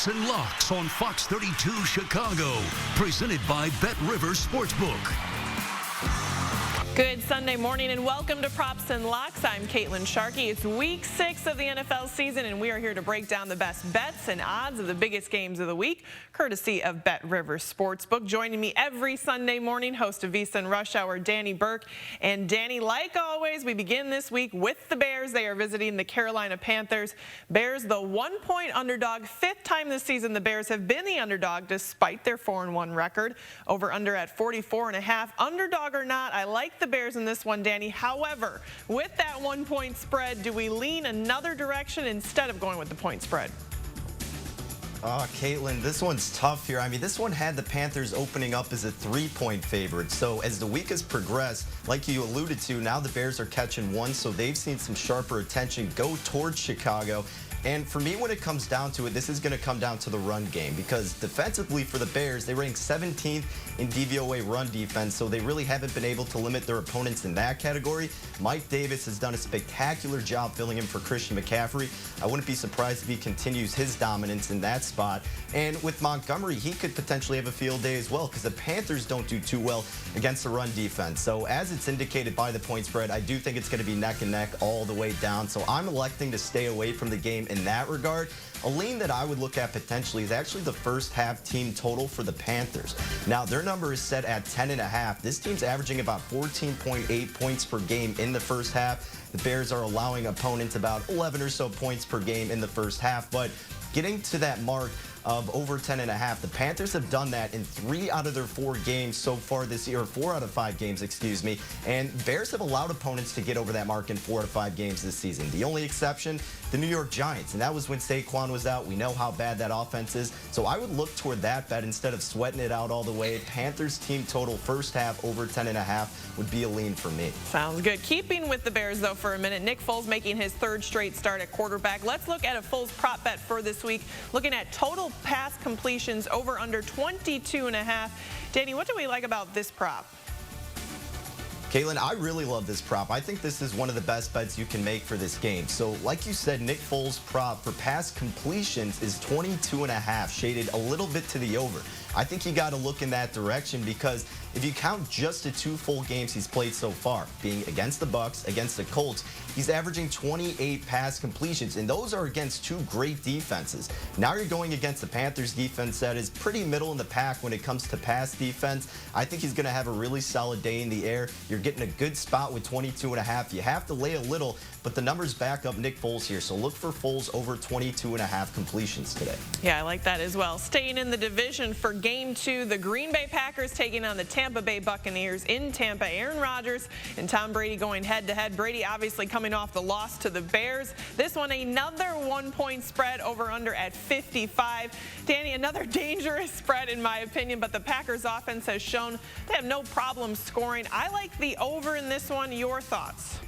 Props and Locks on Fox 32 Chicago. Presented by Bet Rivers Sportsbook. Good Sunday morning and welcome to Props and Locks. I'm Kaitlin Sharkey. It's week 6 of the NFL season and we are here to break down the best bets and odds of the biggest games of the week, courtesy of Bet Rivers Sportsbook. Joining me every Sunday morning, host of VSin Rush Hour, Danny Burke. And Danny, like always, we begin this week with the Bears. They are visiting the Carolina Panthers. Bears, the 1-point underdog. 5th time this season the Bears have been the underdog despite their 4-1 record. Over under at 44.5. Underdog or not, I like the Bears in this one, Danny. However, with that 1-point spread, do we lean another direction instead of going with the point spread? Oh, Kaitlin, this one's tough here. I mean, this one had the Panthers opening up as a 3-point favorite. So as the week has progressed, like you alluded to, now the Bears are catching one, so they've seen some sharper attention go towards Chicago. And for me, when it comes down to it, this is going to come down to the run game because defensively for the Bears, they rank 17th in DVOA run defense, so they really haven't been able to limit their opponents in that category. Mike Davis has done a spectacular job filling in for Christian McCaffrey. I wouldn't be surprised if he continues his dominance in that spot. And with Montgomery, he could potentially have a field day as well because the Panthers don't do too well against the run defense. So as it's indicated by the point spread, I do think it's going to be neck and neck all the way down. So I'm electing to stay away from the game in that regard. A lean that I would look at potentially is actually the first half team total for the Panthers. Now, their number is set at 10.5. This team's averaging about 14.8 points per game in the first half. The Bears are allowing opponents about 11 or so points per game in the first half, but getting to that mark of over 10.5. The Panthers have done that in 3 out of their 4 games so far this year, or 4 out of 5 games, excuse me. And Bears have allowed opponents to get over that mark in 4 out of 5 games this season. The only exception, the New York Giants, and that was when Saquon was out. We know how bad that offense is. So I would look toward that bet instead of sweating it out all the way. Panthers team total first half over 10.5 would be a lean for me. Sounds good. Keeping with the Bears, though, for a minute, Nick Foles making his 3rd straight start at quarterback. Let's look at a Foles prop bet for this week. Looking at total pass completions over under 22.5. Danny, what do we like about this prop? Kaitlin, I really love this prop. I think this is one of the best bets you can make for this game. So, like you said, Nick Foles' prop for pass completions is 22.5, shaded a little bit to the over. I think you got to look in that direction because if you count just the 2 full games he's played so far, being against the Bucs, against the Colts, he's averaging 28 pass completions, and those are against 2 great defenses. Now you're going against the Panthers defense that is pretty middle in the pack when it comes to pass defense. I think he's going to have a really solid day in the air. You're getting a good spot with 22.5. You have to lay a little, but the numbers back up Nick Foles here, so look for Foles over 22.5 completions today. Yeah, I like that as well. Staying in the division for Game 2, the Green Bay Packers taking on the Tampa Bay Buccaneers in Tampa. Aaron Rodgers and Tom Brady going head-to-head. Brady obviously coming off the loss to the Bears. This one, another 1-point spread over-under at 55. Danny, another dangerous spread in my opinion, but the Packers offense has shown they have no problem scoring. I like the over in this one. Your thoughts?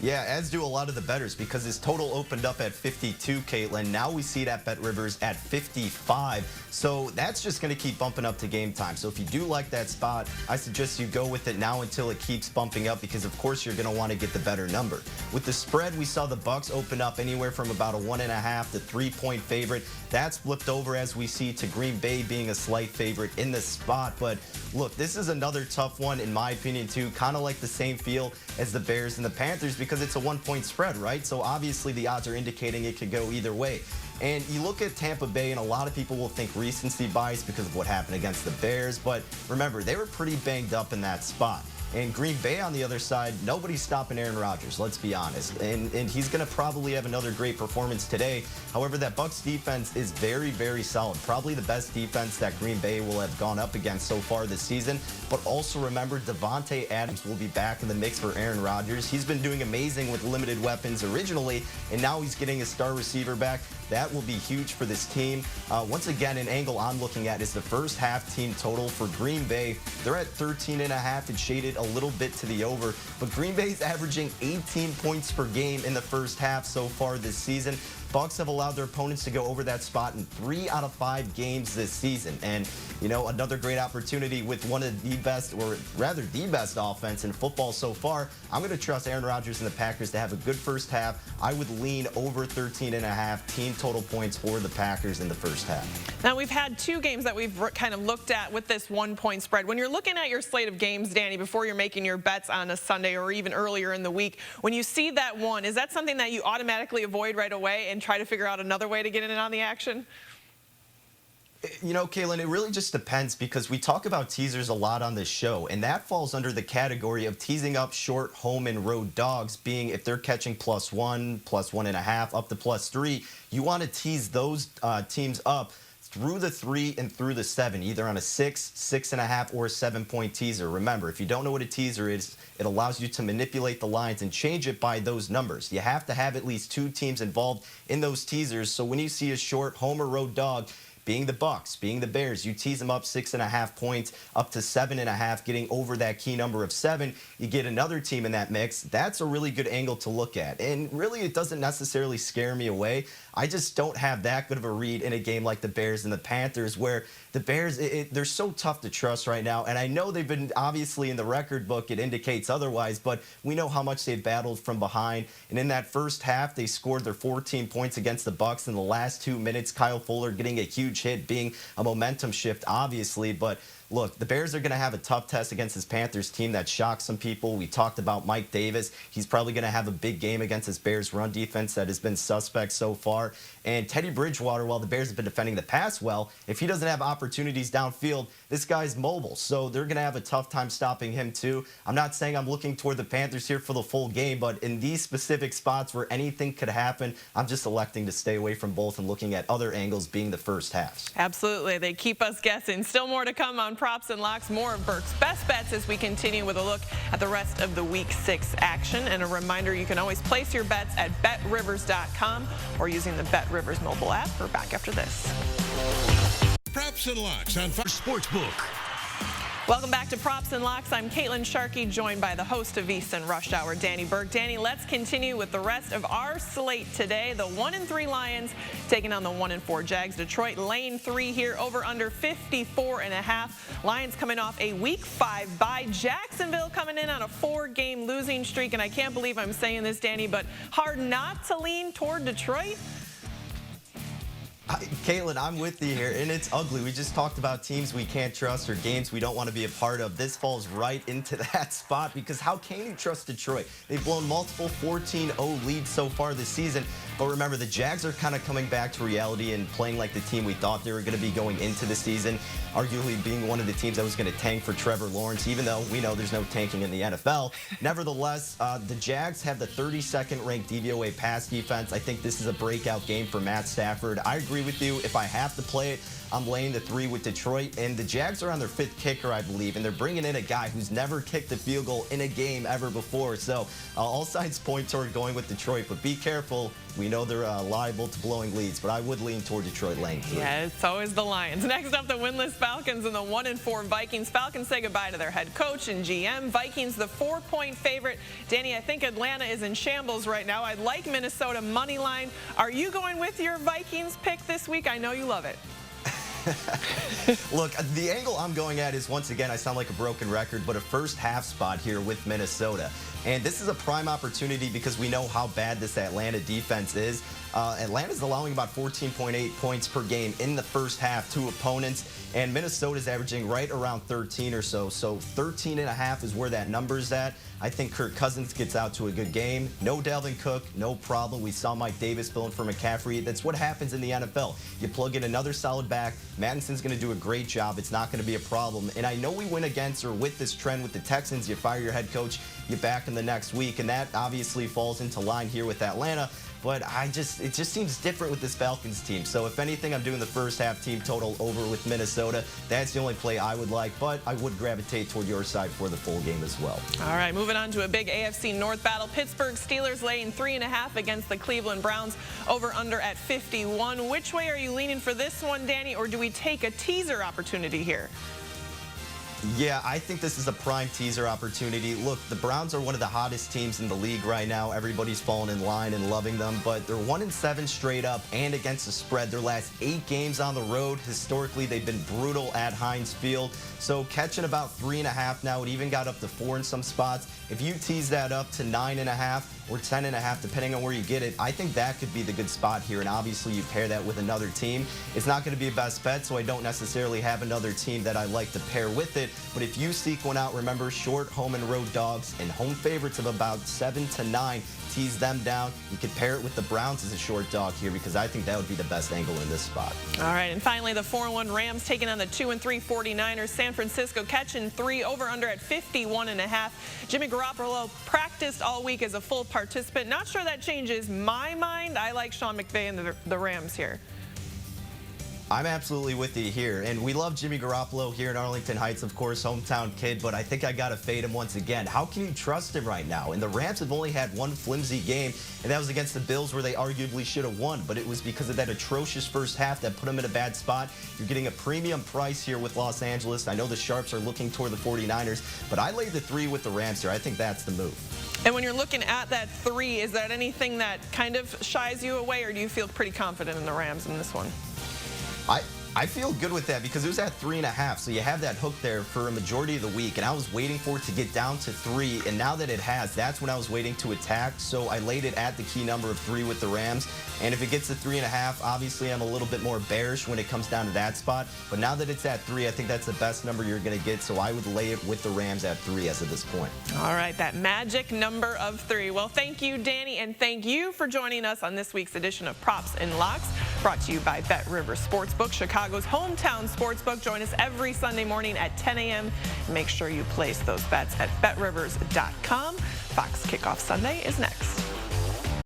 Yeah, as do a lot of the bettors because his total opened up at 52, Kaitlin. Now we see it at Bet Rivers at 55. So that's just going to keep bumping up to game time. So if you do like that spot, I suggest you go with it now until it keeps bumping up because, of course, you're going to want to get the better number. With the spread, we saw the Bucs open up anywhere from about a 1.5 to 3-point favorite. That's flipped over, as we see, to Green Bay being a slight favorite in the spot. But look, this is another tough one, in my opinion, too. Kind of like the same feel as the Bears and the Panthers because it's a 1-point spread, right? So obviously the odds are indicating it could go either way. And you look at Tampa Bay, and a lot of people will think recency bias because of what happened against the Bears. But remember, they were pretty banged up in that spot. And Green Bay on the other side, nobody's stopping Aaron Rodgers, let's be honest. And he's going to probably have another great performance today. However, that Bucs defense is very, very solid. Probably the best defense that Green Bay will have gone up against so far this season. But also remember, Davante Adams will be back in the mix for Aaron Rodgers. He's been doing amazing with limited weapons originally, and now he's getting a star receiver back. That will be huge for this team. Once again, an angle I'm looking at is the first half team total for Green Bay. They're at 13.5. It's shaded a little bit to the over, but Green Bay's averaging 18 points per game in the first half so far this season. Bucs have allowed their opponents to go over that spot in 3 out of 5 games this season. And, you know, another great opportunity with one of the best, or rather the best offense in football so far. I'm going to trust Aaron Rodgers and the Packers to have a good first half. I would lean over 13.5 team total points for the Packers in the first half. Now, we've had 2 games that we've kind of looked at with this 1-point spread. When you're looking at your slate of games, Danny, before you're making your bets on a Sunday or even earlier in the week, when you see that one, is that something that you automatically avoid right away and try to figure out another way to get in on the action? You know, Kaitlin, it really just depends because we talk about teasers a lot on this show, and that falls under the category of teasing up short home and road dogs, being if they're catching +1, +1.5, up to +3, you want to tease those teams up through the 3 and through the 7, either on a 6, 6.5, or a 7-point teaser. Remember, if you don't know what a teaser is, it allows you to manipulate the lines and change it by those numbers. You have to have at least 2 teams involved in those teasers. So when you see a short home or road dog, being the Bucs, being the Bears, you tease them up 6.5 points, up to 7.5, getting over that key number of 7. You get another team in that mix. That's a really good angle to look at. And really, it doesn't necessarily scare me away. I just don't have that good of a read in a game like the Bears and the Panthers, where the Bears, they're so tough to trust right now. And I know they've been, obviously, in the record book, it indicates otherwise, but we know how much they've battled from behind. And in that first half, they scored their 14 points against the Bucs in the last 2 minutes. Kyle Fuller getting a huge hit, being a momentum shift, obviously. But look, the Bears are going to have a tough test against this Panthers team that shocked some people. We talked about Mike Davis. He's probably going to have a big game against this Bears run defense that has been suspect so far. And Teddy Bridgewater, while the Bears have been defending the pass well, if he doesn't have opportunities downfield, this guy's mobile. So they're going to have a tough time stopping him too. I'm not saying I'm looking toward the Panthers here for the full game, but in these specific spots where anything could happen, I'm just electing to stay away from both and looking at other angles, being the first halves. Absolutely. They keep us guessing. Still more to come on Props and Locks. More of Burke's best bets as we continue with a look at the rest of the Week 6 action. And a reminder, you can always place your bets at betrivers.com or using the BetRivers mobile app. We're back after this. Props and Locks on Fox Sportsbook. Welcome back to Props and Locks. I'm Kaitlin Sharkey, joined by the host of VSin Rush Hour, Danny Burke. Danny, let's continue with the rest of our slate today. The 1-3 Lions taking on the 1-4 Jags. Detroit lane 3 here, over under 54.5. Lions coming off a Week 5 bye. Jacksonville coming in on a 4-game losing streak, and I can't believe I'm saying this, Danny, but hard not to lean toward Detroit. Kaitlin, I'm with you here, and it's ugly. We just talked about teams we can't trust or games we don't want to be a part of. This falls right into that spot because how can you trust Detroit? They've blown multiple 14-0 leads so far this season. But remember, the Jags are kind of coming back to reality and playing like the team we thought they were going to be going into the season, arguably being one of the teams that was going to tank for Trevor Lawrence, even though we know there's no tanking in the NFL. Nevertheless, the Jags have the 32nd ranked DVOA pass defense. I think this is a breakout game for Matt Stafford. I agree with you. If I have to play it, I'm laying the 3 with Detroit. And the Jags are on their 5th kicker, I believe, and they're bringing in a guy who's never kicked a field goal in a game ever before. So all signs point toward going with Detroit, but be careful. We know they're liable to blowing leads, but I would lean toward Detroit laying 3. Yeah, it's always the Lions. Next up, the winless Falcons and the 1-4 Vikings. Falcons say goodbye to their head coach and GM. Vikings, the 4-point favorite. Danny, I think Atlanta is in shambles right now. I like Minnesota money line. Are you going with your Vikings pick this week? I know you love it. Look, the angle I'm going at is, once again, I sound like a broken record, but a first half spot here with Minnesota. And this is a prime opportunity because we know how bad this Atlanta defense is. Atlanta's allowing about 14.8 points per game in the first half to opponents, and Minnesota's averaging right around 13 or so. So 13.5 is where that number's at. I think Kirk Cousins gets out to a good game. No Dalvin Cook, no problem. We saw Mike Davis filling for McCaffrey. That's what happens in the NFL. You plug in another solid back. Mattinson's going to do a great job. It's not going to be a problem. And I know we win against or with this trend with the Texans. You fire your head coach, you back him the next week, and that obviously falls into line here with Atlanta. But it just seems different with this Falcons team. So if anything, I'm doing the first half team total over with Minnesota. That's the only play I would like, but I would gravitate toward your side for the full game as well. All right, moving on to a big AFC North battle. Pittsburgh Steelers laying 3.5 against the Cleveland Browns, over under at 51. Which way are you leaning for this one, Danny, or do we take a teaser opportunity here? Yeah, I think this is a prime teaser opportunity. Look, the Browns are one of the hottest teams in the league right now. Everybody's falling in line and loving them, but they're 1-7 straight up and against the spread. Their last 8 games on the road, historically, they've been brutal at Heinz Field. So catching about 3.5 now. It even got up to 4 in some spots. If you tease that up to 9.5 or 10.5, depending on where you get it, I think that could be the good spot here. And obviously, you pair that with another team. It's not going to be a best bet, so I don't necessarily have another team that I like to pair with it. But if you seek one out, remember short home and road dogs and home favorites of about 7 to 9. Tease them down. You could pair it with the Browns as a short dog here because I think that would be the best angle in this spot. All right, and finally the 4-1 Rams taking on the 2-3 49ers. San Francisco catching 3 over/under at 51.5. Jimmy Garoppolo practiced all week as a full participant. Not sure that changes my mind. I like Sean McVay and the Rams here. I'm absolutely with you here, and we love Jimmy Garoppolo here in Arlington Heights, of course, hometown kid, but I think I got to fade him once again. How can you trust him right now? And the Rams have only had one flimsy game, and that was against the Bills where they arguably should have won, but it was because of that atrocious first half that put them in a bad spot. You're getting a premium price here with Los Angeles. I know the Sharps are looking toward the 49ers, but I laid the 3 with the Rams here. I think that's the move. And when you're looking at that 3, is that anything that kind of shies you away, or do you feel pretty confident in the Rams in this one? I feel good with that because it was at 3.5, so you have that hook there for a majority of the week, and I was waiting for it to get down to 3, and now that it has, that's when I was waiting to attack, so I laid it at the key number of 3 with the Rams, and if it gets to 3.5, obviously I'm a little bit more bearish when it comes down to that spot, but now that it's at 3, I think that's the best number you're going to get, so I would lay it with the Rams at 3 as of this point. All right, that magic number of 3. Well, thank you, Danny, and thank you for joining us on this week's edition of Props and Locks, brought to you by Bet Rivers Sportsbook, Chicago's hometown sportsbook. Join us every Sunday morning at 10 a.m. Make sure you place those bets at betrivers.com. Fox Kickoff Sunday is next.